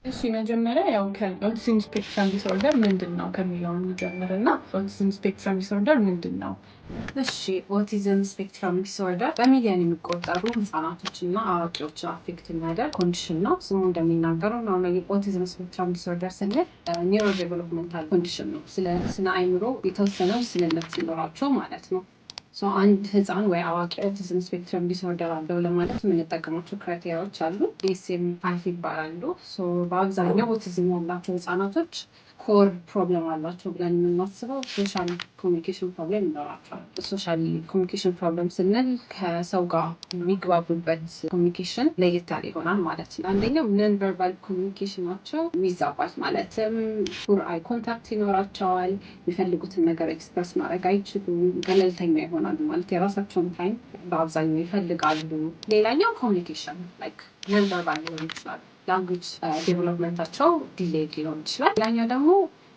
እሺ መጀመሪያ ያው ከኦቲዝም ስፔክትረም ዲስኦርደር ምንድነው ከሚለው እንጀምርና ኦቲዝም ስፔክትረም ዲስኦርደር ምንድነው? እሺ ኦቲዝም ስፔክትረም ዲስኦርደር በሚሊዮን የሚቆጠሩ ህጻናቶችና አዋቂዎችን አፌክት የሚያደርግ ኮንዲሽን ነው። ስሙ እንደሚናገረው ኖርማሊ ኦቲዝም ስፔክትረም ዲስኦርደር ስንል ኒውሮ ዴቨሎፕመንታል ኮንዲሽን ነው። ስለ አይምሮ የተወሰነ ውስንነት ሲኖራቸው ማለት ነው። አንድ ህፃን ወይ አዋቂ ኦቲዝም ስፔክትረም ዲስኦርደር አለው ለማለት የምንጠቀማቸው ክራይቴሪያዎች አሉ። ዲኤስኤም-5 ይባላሉ። በአብዛኛው ኦቲዝም ያላቸው ህጻናቶች ኮር ፕሮብለም አላቸው ብለን የምናስበው ሶሻል ኮሚኒኬሽን ፕሮብለም ይኖራቸዋል። ሶሻል ኮሚኒኬሽን ፕሮብለም ስንል ከሰው ጋር የሚግባቡበት ኮሚኒኬሽን ለየት ያለ ይሆናል ማለት ነው። አንደኛው ነን ቨርባል ኮሚኒኬሽናቸው ይዛባል። ማለትም ፑር አይ ኮንታክት ይኖራቸዋል። የሚፈልጉትን ነገር ኤክስፕረስ ማድረግ አይችሉም። ገለልተኛ ይሆናሉ ማለት የራሳቸውን ታይም በአብዛኛው ይፈልጋሉ። ሌላኛው ኮሚኒኬሽን ላይክ ነን ቨርባል ሊሆን ይችላል። ላንጉጅ ዴቨሎፕመንታቸው ዲሌይድ ሊሆን ይችላል። ሌላኛው ደግሞ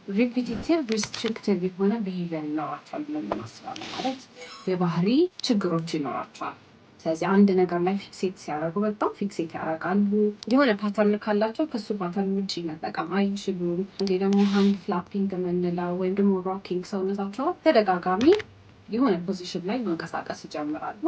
ሪፒቲቲቭ ሪስትሪክቲቭ የሆነ ቢሄቪየር ይኖራቸዋል ብለን እናስባለን። ማለት የባህሪ ችግሮች ይኖራቸዋል። ስለዚህ አንድ ነገር ላይ ፊክሴት ሲያደርጉ በጣም ፊክሴት ያደርጋሉ። የሆነ ፓተርን ካላቸው ከሱ ፓተርን ውጭ መጠቀም አይችሉም። እንዴ ደግሞ ሃንድ ፍላፒንግ የምንለው ወይም ደግሞ ሮኪንግ ሰውነታቸው ተደጋጋሚ የሆነ ፖዚሽን ላይ መንቀሳቀስ ይጀምራሉ።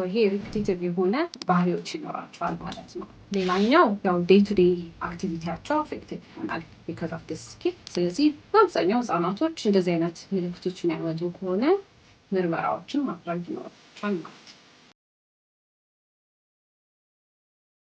ይሄ ሪፒቲቲቭ የሆነ ባህሪዎች ይኖራቸዋል ማለት ነው። ሌላኛው ያው ዴይ ቱ ዴይ አክቲቪቲያቸው አፌክትድ ይሆናል ቢኮዝ ኦፍ ዲስ ስኪል። ስለዚህ በአብዛኛው ህጻናቶች እንደዚህ አይነት ምልክቶችን ያመጡ ከሆነ ምርመራዎችን ማድረግ ይኖርባቸዋል።